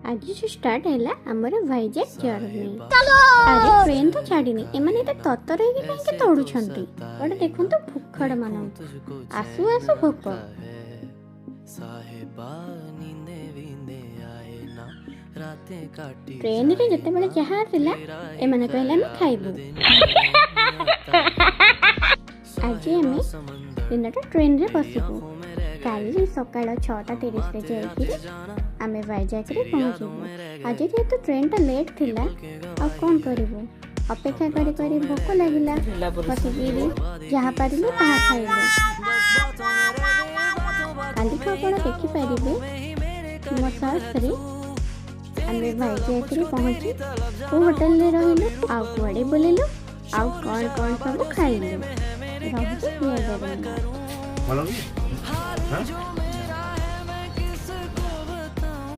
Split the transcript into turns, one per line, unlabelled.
आज से स्टार्ट है आमर वाइजैक जर्नी। अरे ट्रेन तो छाड़ीनी एमाने तो ततर कहीं तोड़ुछंती बट देखुन तो भूखड़ मान आसु आसु भोक ट्रेन रे जते बेले जहा आसिला एमाने कहले हम खाइबू। आज आम दिनटा ट्रेन रे बसिबू काली सकाळ 6:30 रे जाइए आम वाइजैक रे पहुँचबू। आज जेहेतु ट्रेन टा लेट थिला आ कौन करिबू अपेक्षा करी करी भोक लागिला बसिकी जहाँ पारिलु ताहा खाइलु। काली को आपण देखि पारिबे मो सास रे आम वाइजैक रे पहुँची को होटल रे रहिलु आ कुआडे बुलिलु आ कौन कौन सब खाइलु। बहुत ही
Malam ni? Ha?